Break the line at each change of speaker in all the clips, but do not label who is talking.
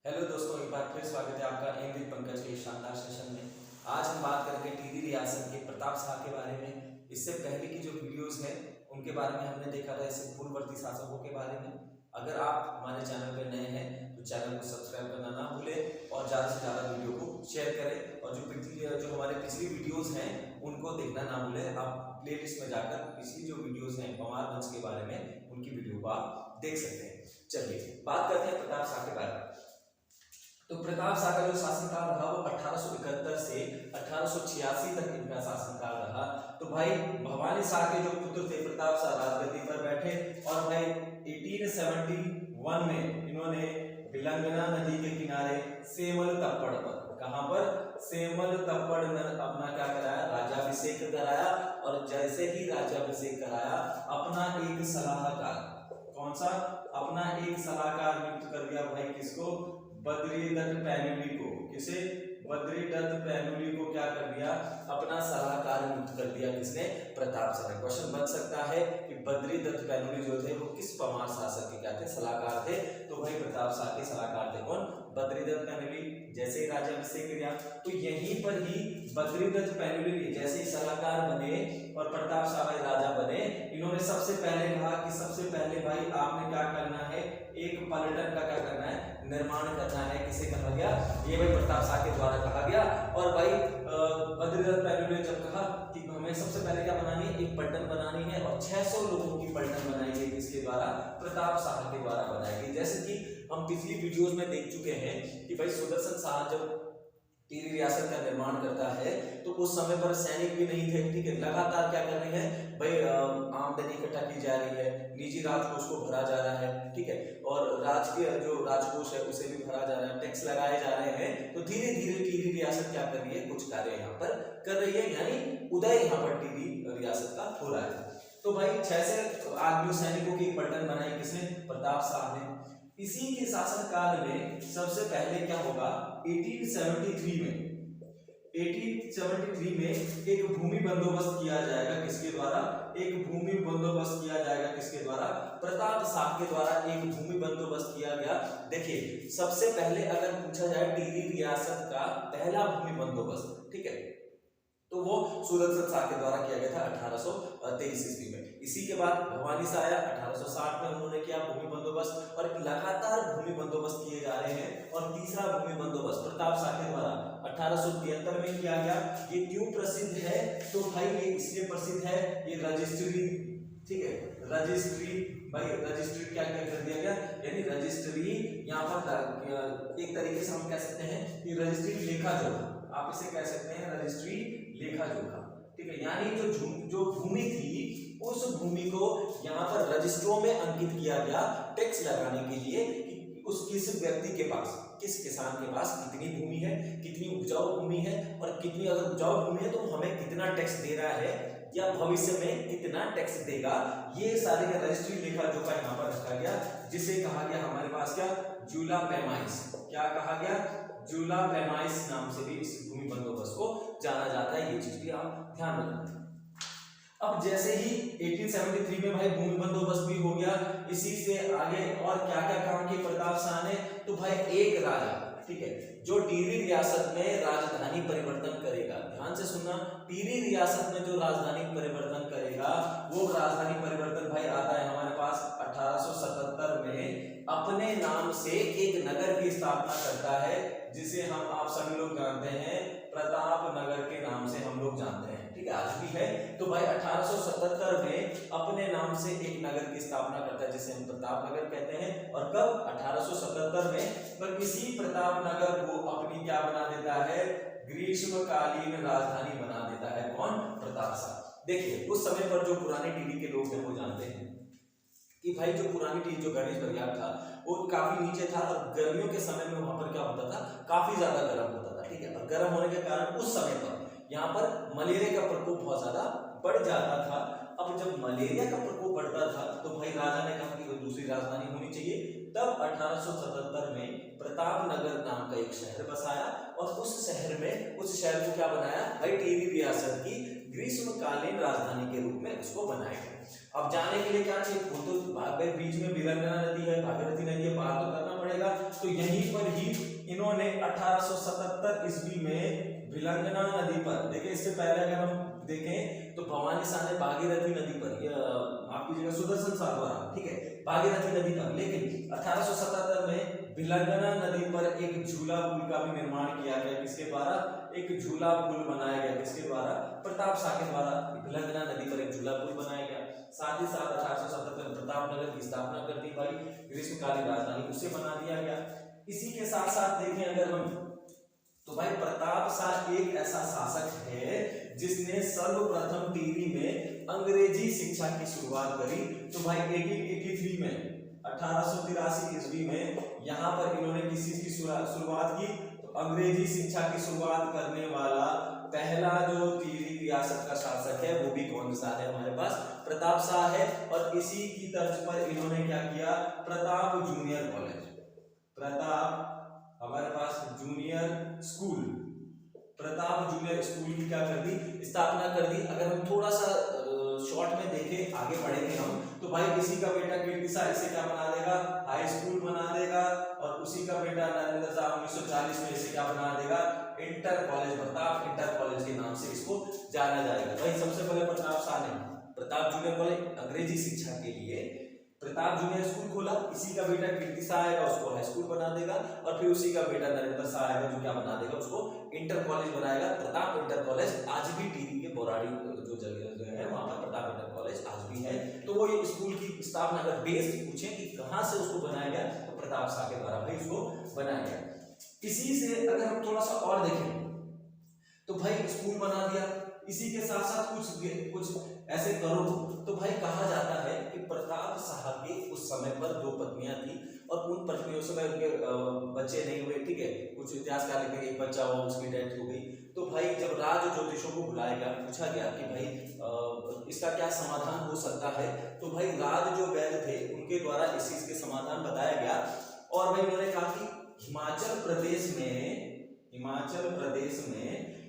Hello दोस्तों, एक बार फिर स्वागत है आपका एम विद पंकज के शानदार सेशन में। आज हम बात करेंगे टिहरी रियासत के प्रताप शाह के बारे में। इससे पहले की जो वीडियोस हैं उनके बारे में हमने देखा था, इससे पूर्ववर्ती शासकों के बारे में। अगर आप हमारे चैनल पर नए हैं तो चैनल को सब्सक्राइब करना ना भूलें और ज़्यादा से ज़्यादा वीडियो को शेयर करें। और जो हमारे पिछली वीडियोज़ हैं उनको देखना ना भूलें। आप प्लेलिस्ट में जाकर पिछली जो वीडियोज़ हैं पवार वंश के बारे में, उनकी वीडियो को आप देख सकते हैं। चलिए बात करते हैं प्रताप शाह के बारे में। तो प्रताप शाह का जो शासनकाल रहा वो 1871 से 1886 तक इनका शासनकाल रहा। तो भाई भवानी शाह के जो पुत्र थे प्रताप शाह राजगद्दी पर बैठे और भाई 1871 में इन्होंने विलंगना नदी के किनारे सेमल तप्पड़ पर, कहां पर, सेमल तप्पड़ में अपना क्या कराया, राज्याभिषेक कराया। और जैसे ही राज्याभिषेक कराया अपना एक सलाहकार, कौन सा, अपना एक सलाहकार नियुक्त कर दिया भाई, किसको, बद्रीदत्त पैनुली को। किसे, बद्रीदत्त पैनुली को क्या कर दिया, अपना सलाहकार नियुक्त कर दिया। किसने, प्रताप शाह ने। क्वेश्चन बन सकता है कि बद्रीदत्त पैनुली जो थे वो किस परमार शासक के क्या थे, सलाहकार थे। तो भाई प्रताप शाह के सलाहकार थे कौन, बद्रीदत्त पैनुली। जैसे ही राज्याभिषेक किया तो यहीं पर ही बद्रीदत्त पैनुली जैसे ही सलाहकार बने और प्रताप शाह भाई राजा बने, इन्होंने सबसे पहले कहा कि सबसे पहले भाई आपने क्या करना है, एक पलटन का क्या करना है, निर्माण करना है। किसे कहा गया, ये भाई प्रताप शाह के द्वारा कहा गया। और भाई बद्रीदत्त पैनुली ने जब कहा कि हमें सबसे पहले क्या बनानी है, एक पलटन बनानी है और 600 लोगों की पलटन बनाई गई, किसके द्वारा, प्रताप शाह के द्वारा बनाई गई। जैसे कि हम पिछली वीडियोस में देख चुके हैं कि भाई सुदर्शन शाह जब टिहरी रियासत का निर्माण करता है तो उस समय पर सैनिक भी नहीं थे, ठीक है। लगातार क्या कर रहे हैं भाई, आमदनी इकट्ठा की जा रही है, निजी राजकोष को भरा जा रहा है, ठीक है। और राजकीय जो राजकोष है उसे भी भरा जा रहा है, टैक्स लगाए जा रहे हैं। तो धीरे धीरे टिहरी रियासत क्या कर रही है, कुछ कार्य यहाँ पर कर रही है, यानी उदय यहाँ पर टिहरी रियासत का हो रहा है। तो भाई 600 आदमी सैनिकों की पलटन बनाई, किसने, प्रताप शाह ने। इसी के शासनकाल में सबसे पहले क्या होगा, 1873 में एक भूमि बंदोबस्त किया जाएगा, किसके द्वारा, एक भूमि बंदोबस्त किया जाएगा, किसके द्वारा, प्रताप शाह के द्वारा एक भूमि बंदोबस्त किया गया। देखिए सबसे पहले अगर पूछा जाए टिहरी रियासत का पहला भूमि बंदोबस्त, ठीक है, तो वो सुदर्शन शाह के द्वारा किया गया था 1823 ईस्वी में। इसी के बाद भवानी शाह आया 1860 में, उन्होंने किया भूमि बंदोबस्त और लगातार भूमि बंदोबस्त किए जा रहे हैं। और तीसरा भूमि बंदोबस्त प्रताप शाह के द्वारा 1873 में किया गया। ये क्यों प्रसिद्ध है, तो भाई ये इसलिए प्रसिद्ध है, ये रजिस्ट्री, ठीक है, रजिस्ट्री, भाई रजिस्ट्री क्या क्या कर दिया गया, यानी रजिस्ट्री यहाँ पर एक तरीके से हम कह सकते हैं कि रजिस्ट्री लेखा जोखा, आप इसे कह सकते हैं रजिस्ट्री लेखा जोखा, ठीक है। यानी जो भूमि थी उस भूमि को यहाँ पर रजिस्ट्रों में अंकित किया गया टैक्स लगाने के लिए कि उस किस व्यक्ति के पास, किस किसान के पास कितनी भूमि है, कितनी उपजाऊ भूमि है और कितनी, अगर उपजाऊ भूमि है तो हमें कितना टैक्स दे रहा है या भविष्य में कितना टैक्स देगा। ये सारे का रजिस्ट्री लेखा जोखा यहाँ पर रखा गया, जिसे कहा गया हमारे पास क्या, जूला पैमाइश। क्या कहा गया, जूला पैमाइश नाम से भी इस भूमि बंदोबस्त को जाना जाता है। ये चीज भी आप ध्यान रखना। अब जैसे ही 1873 में भाई भूमि बंदोबस्त भी हो गया, इसी से आगे और क्या क्या काम किए प्रताप शाह ने, तो भाई एक राजा, ठीक है, जो टिहरी रियासत में राजधानी परिवर्तन करेगा, ध्यान से सुनना, टिहरी रियासत में जो राजधानी परिवर्तन करेगा वो राजधानी परिवर्तन भाई आता है हमारे पास 1877 में। अपने नाम से एक नगर की स्थापना करता है, जिसे हम आप सभी लोग जानते हैं प्रताप नगर के नाम से हम लोग जानते हैं, ठीक है, आज भी है। तो भाई 1877 में अपने नाम से एक नगर की स्थापना करता है, जिसे हम प्रताप नगर कहते हैं। और कब, 1877 में। पर इसी प्रताप नगर को अपनी क्या बना देता है, ग्रीष्मकालीन राजधानी बना देता है, कौन, प्रताप शाह। देखिए उस समय पर जो पुराने टिहरी के लोग हैं वो जानते हैं कि भाई जो पुरानी टिहरी, जो गणेश बरियार था वो काफी नीचे था और गर्मियों के समय में वहां पर क्या होता था, काफी ज्यादा गर्म होता था, ठीक है। और गर्म होने के कारण उस समय पर यहाँ पर मलेरिया का प्रकोप बहुत ज्यादा बढ़ जाता था। अब जब मलेरिया का प्रकोप बढ़ता था तो भाई राजा ने कहा कि कोई दूसरी राजधानी होनी चाहिए। तब 1877 में प्रताप नगर नाम का एक शहर बसाया और उस शहर को क्या बनाया भाई, टिहरी रियासत की ग्रीष्मकालीन राजधानी के रूप में उसको बनाया गया। अब जाने के लिए क्या चाहिए, वो तो बीच में वीरंगना नदी है, भागीरथी नदी है, पार तो करना पड़ेगा। तो यहीं पर ही इन्होंने 1877 ईस्वी में वीरंगना नदी पर, देखिए इससे पहले अगर हम देखें तो भवानी शाह ने भागीरथी नदी पर, माफ कीजिएगा सुदर्शन शाह द्वारा, ठीक है, भागीरथी नदी पर, लेकिन 1877 में वीरंगना नदी पर एक झूला पुल का भी निर्माण किया गया। किसके द्वारा, एक झूला पुल बनाया गया, किसके द्वारा, प्रताप शाह के द्वारा वीरंगना नदी पर एक झूला पुल बनाया गया। साथ ही साथ 1877 में प्रतापनगर की स्थापना कर दी भाई, ग्रीष्मकालीन राजधानी उसे बना दिया गया। इसी के साथ साथ देखें अगर हम, तो भाई प्रताप शाह एक ऐसा शासक है जिसने सर्वप्रथम टिहरी में अंग्रेजी शिक्षा की शुरुआत करी। तो भाई 1883 में, 1883 ईस्वी में यहाँ पर इन्होंने किस चीज की शुरुआत की, तो अंग्रेजी शिक्षा की शुरुआत करने वाला पहला जो टिहरी रियासत का शासक है वो भी कौन सा है, हमारे पास प्रताप शाह है। और इसी की तर्ज पर इन्होंने क्या किया, प्रताप जूनियर कॉलेज, प्रताप हमारे पास junior school, Pratap junior school की क्या कर दी, स्थापना कर दी। अगर हम थोड़ा सा शॉर्ट में देखें, आगे बढ़ेंगे हम, तो भाई इसी का बेटा कीर्ति शाह इसे क्या बना देगा, हाई स्कूल बना देगा। और उसी का बेटा नरेंद्र शाह 1940 में इसे क्या बना देगा, inter college, Pratap inter college के नाम से इसको जाना जाएगा। भाई सबसे पहले प्रताप शाह ने प्रताप जूनियर कॉलेज अंग्रेजी शिक्षा के लिए प्रताप जूनियर स्कूल खोला, इसी का बेटा कीर्ति शाह आएगा उसको हाई स्कूल बना देगा, और फिर उसी का बेटा नरेंद्र शाह आएगा जो क्या बना देगा, उसको इंटर कॉलेज बनाएगा, प्रताप इंटर कॉलेज। आज भी टिहरी के बोराड़ी जो जगह है वहां पर प्रताप इंटर कॉलेज आज भी है। तो वो ये स्कूल की स्थापना, अगर बेस पूछे कि कहां से उसको बनाया गया, तो प्रताप शाह के द्वारा भाई उसको बनाया गया। इसी से अगर हम थोड़ा सा और देखें तो भाई स्कूल बना दिया, इसी के साथ साथ कुछ ऐसे करो तो भाई कहा जाता है कि प्रताप शाह के उस समय पर 2 पत्नियां थी और उन पत्नियों से उनके बच्चे नहीं हुए, ठीक है, कुछ इतिहासकार लिखते हैं एक बच्चा हुआ उसकी डेथ हो गई। तो भाई जब राज ज्योतिषों को बुलाया गया, पूछा गया कि भाई इसका क्या समाधान हो सकता है, तो भाई राज जो वैद्य थे उनके द्वारा इस चीज के समाधान बताया गया। और भाई उन्होंने कहा कि हिमाचल प्रदेश में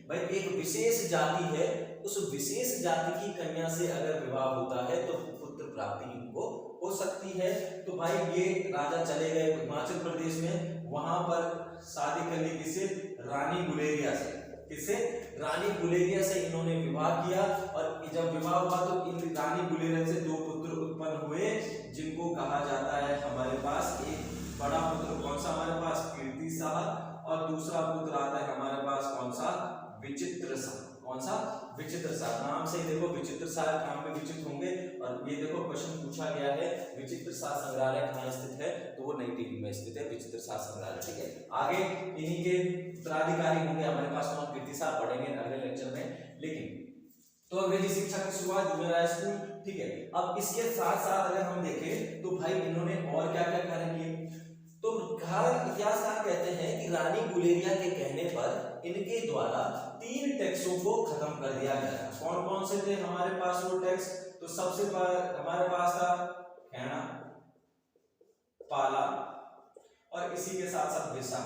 भाई एक विशेष जाति है, उस विशेष जाति की कन्या से अगर विवाह होता है तो पुत्र प्राप्ति इनको हो सकती है। तो भाई ये राजा चले गए हिमाचल प्रदेश में, वहां पर शादी कर ली किससे, रानी गुलेरिया से। किससे, रानी गुलेरिया से इन्होंने विवाह किया। और जब विवाह हुआ तो इन रानी गुलेरिया से 2 पुत्र उत्पन्न हुए, जिनको कहा जाता है हमारे पास, एक बड़ा पुत्र कौन सा हमारे पास, कीर्ति शाह, और दूसरा पुत्र आता है हमारे पास कौन सा, विचित्र शाह। कौन सा, विचित्र शाह। नाम से ही देखो विचित्र शाह, नाम में विचित्र होंगे। और ये देखो क्वेश्चन पूछा गया है, विचित्र शाह संग्रहालय कहाँ स्थित है, तो वो नई टिहरी में स्थित है विचित्र शाह संग्रहालय, ठीक है। आगे इन्हीं के उत्तराधिकारी होंगे हमारे पास, तो हम कीर्ति शाह पढ़ेंगे अगले लेक्चर में। लेकिन तो अंग्रेजी शिक्षा की शुरुआत जूनियर हाई स्कूल, ठीक है। अब इसके साथ साथ अगर हम देखें तो भाई इन्होंने और क्या क्या कार्य किए, तो इतिहासकार कहते हैं कि रानी गुलेरिया के कहने पर इनके द्वारा 3 टैक्सों को खत्म कर दिया गया था। कौन कौन से थे हमारे पास वो टैक्स, तो सबसे हमारे पास था खैना, पाला और इसी के साथ साथ विसा।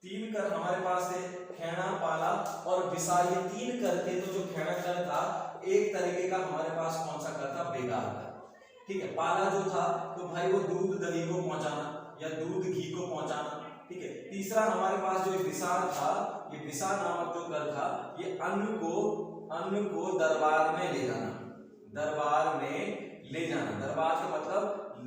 3 कर हमारे पास थे, खैना, पाला और विसा, ये 3 कर थे। तो जो खैना कर था एक तरीके का हमारे पास कौन सा कर था, बेगार कर, ठीक है। पाला जो था तो भाई वो दूध दही को पहुंचाना या दूध घी को पहुंचाना, ठीक है। तीसरा हमारे पास जो विसार था, ये विसार नामक जो कर था, ये अन्न को दरबार में ले जाना, दरबार में ले जाना, दरबार का मतलब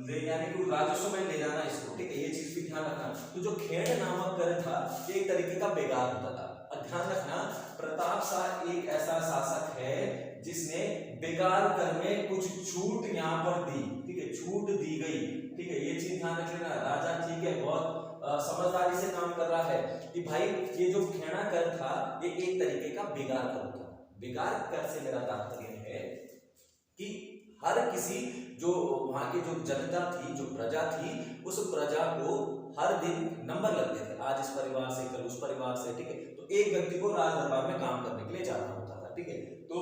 ले यानी कि राजस्व में ले जाना इसको, ठीक है। ये चीज भी ध्यान रखना। तो जो खेड़ नामक कर था ये एक तरीके का बेगार होता था। और ध्यान रखना प्रताप शाह एक ऐसा शासक है जिसने बेगार कर में कुछ छूट यहाँ पर दी, ठीक है, छूट दी गई, ठीक है। ये चीज ध्यान रख लेना। राजा ठीक है बहुत समझदारी से काम कर रहा है कि भाई ये जो खेड़ा कर था ये एक तरीके का बेगार कर था। बेगार कर से मेरा तात्पर्य है कि हर किसी जो वहां की जो जनता थी, जो प्रजा थी, उस प्रजा को हर दिन नंबर लगते थे, आज इस परिवार से कल उस परिवार से, ठीक है। तो एक व्यक्ति को राज दरबार में काम करने के लिए जाना होता था, ठीक है। तो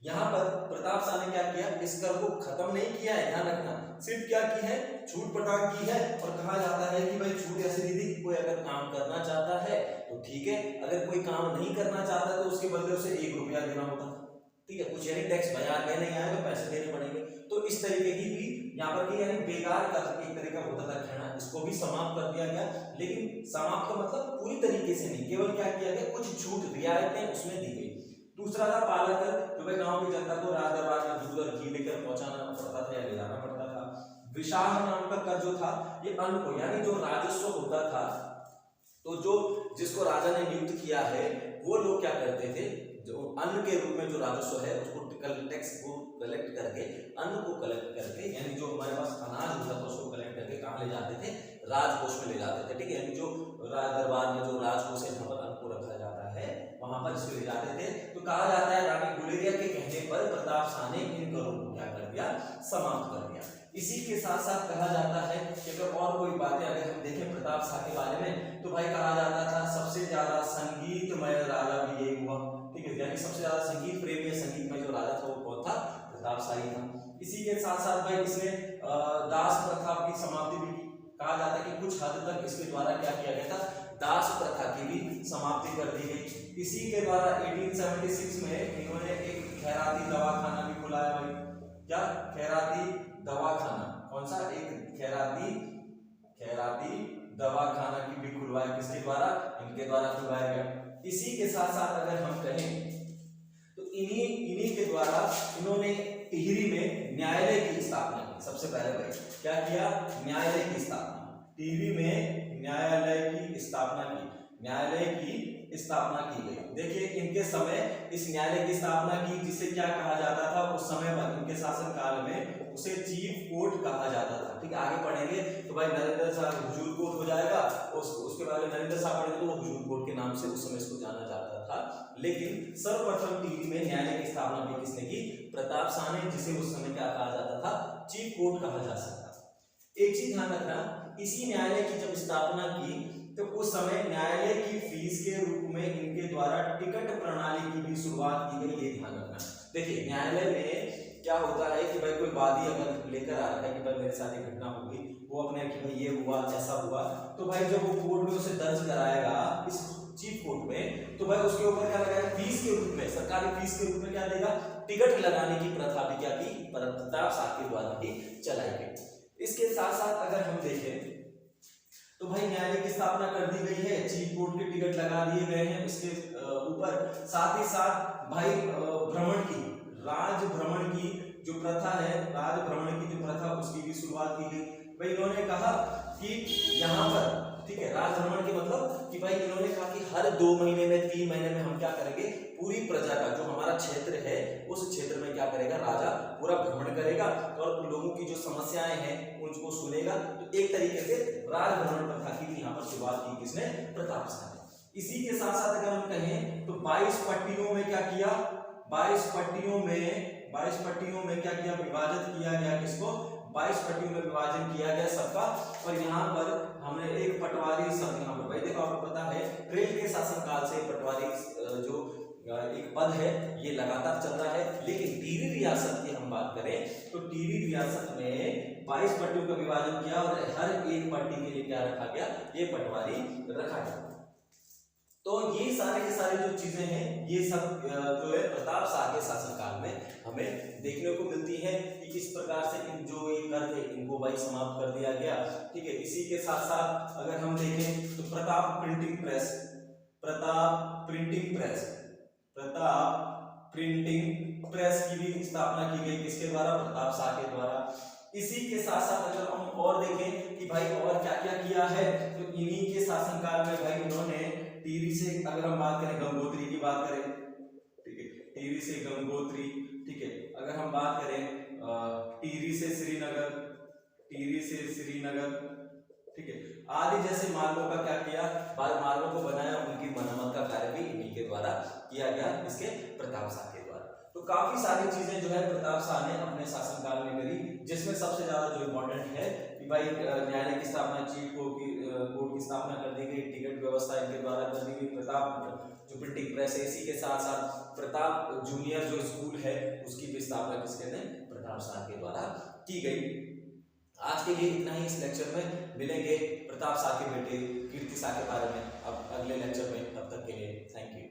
यहाँ पर प्रताप शाह ने क्या किया, इस कर को खत्म नहीं किया है, ध्यान रखना, सिर्फ क्या की है, छूट प्रदान की है। और कहा जाता है कि भाई छूट ऐसी दी थी, कोई अगर काम करना चाहता है तो ठीक है, अगर कोई काम नहीं करना चाहता तो उसके बदले उसे 1 रुपया देना होता था, ठीक है, कुछ यानी टैक्स बाजार में नहीं आया तो पैसे देने पड़ेंगे। तो इस तरीके की भी यहाँ पर यानी बेकार का एक तरीका होता था खैना, इसको भी समाप्त कर दिया गया। लेकिन समाप्त का मतलब पूरी तरीके से नहीं, केवल क्या किया गया, कुछ छूट रियायतें उसमें दी गई। दूसरा था पाला कर, जो भाई गांव की जनता को राज दरबार में दूध और घी लेकर पहुंचाना पड़ता था या ले जाना पड़ता था। विशाह नाम का कर जो था ये अन्न को यानी जो राजस्व होता था, तो जो जिसको राजा ने नियुक्त किया है वो लोग क्या करते थे, जो अन्न के रूप में जो राजस्व है उसको टैक्स को कलेक्ट करके, अन्न को कलेक्ट करके, यानी जो हमारे पास अनाज होता था उसको कलेक्ट करके कहाँ ले जाते थे, राजकोष में ले जाते थे, ठीक है, यानी जो राज दरबार में जो राजकोष है जहाँ पर अन्न को रखा जाता है वहां पर इसको ले जाते थे। तो कहा जाता है रानी गुलेरिया के कहने पर प्रताप शाह ने इन करों को क्या कर दिया, समाप्त कर दिया। इसी के साथ साथ कहा जाता है कि अगर और कोई बातें अगर हम देखें प्रताप शाह के बारे में, तो भाई कहा जाता था सबसे ज्यादा संगीतमय राजा भी यही हुआ, ठीक है, यानी सबसे ज्यादा संगीत प्रेमी या संगीतमय जो राजा था वो कौन था, प्रताप शाह ही था। इसी के साथ साथ भाई इसने दास प्रथा की समाप्ति भी की, कहा जाता है कि कुछ हद तक इसके द्वारा क्या किया गया था, दास प्रथा की भी समाप्ति कर दी गई। इसी के द्वारा 1876 में इन्होंने एक खैराती दवाखाना भी खुलाया भाई, क्या खैराती दवाखाना, कौन सा, एक खैराती दवाखाना की भी खुलवाया, किसके द्वारा, इनके द्वारा खुलवाया गया। इसी के साथ साथ अगर हम कहें तो इन्हीं के द्वारा इन्होंने टिहरी में न्यायालय की स्थापना की। सबसे पहले भाई क्या किया, न्यायालय की स्थापना, टिहरी में न्यायालय की स्थापना की, न्यायालय की स्थापना की गई। देखिए इनके समय इस न्यायालय की स्थापना की, जिसे क्या कहा जाता था उस समय पर, इनके शासन काल में उसे चीफ कोर्ट कहा जाता था, ठीक है, आगे पढ़ेंगे तो भाई नरेंद्र शाह हुजूर कोर्ट हो जाएगा, उसके बाद नरेंद्र शाह पढ़ेंगे तो वो हुजूर कोर्ट के नाम से उस समय इसको जाना जाता था। लेकिन सर्वप्रथम टिहरी में न्यायालय की स्थापना भी किसने की, प्रताप शाह ने, जिसे उस समय क्या कहा जाता था, चीफ कोर्ट कहा जा सकता था। एक चीज ध्यान रखना, इसी न्यायालय की जब स्थापना की तो उस समय न्यायालय की फीस के रूप में इनके द्वारा टिकट प्रणाली की भी शुरुआत की गई, ये ध्यान रखना। देखिए न्यायालय में क्या होता है कि भाई कोई वादी अगर लेकर आ रहा है कि भाई मेरे साथ एक घटना हो गई, वो अपने कि भाई ये हुआ ऐसा हुआ, तो भाई जब वो कोर्ट में उसे दर्ज कराएगा इस चीफ कोर्ट में, तो भाई उसके ऊपर क्या लगाएगा, फीस के रूप में, सरकारी फीस के रूप में क्या देगा, टिकट लगाने की प्रथा भी क्या की, प्रताप शाह के द्वारा ही चलाई गई। इसके साथ साथ अगर हम देखें तो भाई न्यायालय की स्थापना कर दी गई है, चीफ कोर्ट के टिकट लगा दिए गए हैं उसके ऊपर, साथ ही साथ भाई भ्रमण की, राज भ्रमण की जो प्रथा है, राज भ्रमण की जो प्रथा उसकी भी शुरुआत की गई। भाई इन्होंने कहा कि यहाँ पर, ठीक है, राज भ्रमण के मतलब कि भाई इन्होंने कहा कि हर 2 महीने में 3 महीने में हम क्या करेंगे, पूरी प्रजा का जो हमारा क्षेत्र है उस क्षेत्र में क्या करेगा, राजा पूरा भ्रमण करेगा और लोगों की जो समस्याएं हैं उनको सुनेगा। तो एक तरीके से राज भ्रमण प्रथा की भी यहाँ पर शुरुआत की किसने, प्रताप शाह ने। इसी के साथ साथ अगर हम कहें तो 22 पट्टियों में क्या किया, 22 पट्टियों में क्या किया, विभाजित किया गया, किसको, 22 पट्टियों में विभाजन किया गया सबका। और यहाँ पर हमने एक पटवारी शब्द यहाँ पर, भाई देखो आपको पता है ट्रेल के शासनकाल से पटवारी जो एक पद है ये लगातार चल रहा है। लेकिन टिहरी रियासत की हम बात करें तो टिहरी रियासत में 22 पट्टियों का विभाजन किया और हर एक पट्टी के लिए क्या रखा गया, ये पटवारी रखा गया। तो ये सारे के सारे जो चीजें हैं ये सब जो है प्रताप शाह के शासनकाल में हमें देखने को मिलती है कि किस प्रकार से इन जो ये कर थे इनको भाई समाप्त कर दिया गया, ठीक है। इसी के साथ साथ अगर हम देखें तो प्रताप प्रिंटिंग प्रेस की भी स्थापना की गई, किसके द्वारा, प्रताप शाह के द्वारा। इसी के साथ साथ अगर हम और देखें कि भाई और क्या क्या किया है तो इन्हीं के शासनकाल में भाई इन्होंने टिहरी से, अगर हम बात करें गंगोत्री की बात करें, ठीक है, टिहरी से गंगोत्री, ठीक है, अगर हम बात करें टिहरी से श्रीनगर, ठीक है, आदि जैसे मार्गों का क्या किया, मार्गों को बनाया, उनकी मरम्मत का कार्य भी इन्हीं के द्वारा किया गया, इसके प्रताप शाह के द्वारा। तो काफी सारी चीजें जो है प्रताप शाह ने अपने शासनकाल में करी, जिसमें सबसे ज्यादा जो इम्पोर्टेंट है कि भाई न्यायालय की स्थापना, चीफ कोर्ट की स्थापना कर दी गई, टिकट व्यवस्था इनके द्वारा कर दी गई, प्रताप जो प्रिंटिंग प्रेस है, इसी के साथ साथ प्रताप जूनियर जो स्कूल है उसकी भी स्थापना किसके ने, प्रताप शाह के द्वारा की गई। आज के लिए इतना ही, इस लेक्चर में मिलेंगे प्रताप शाह के बेटे कीर्ति शाह के बारे में अब अगले लेक्चर में। तब तक के लिए थैंक यू।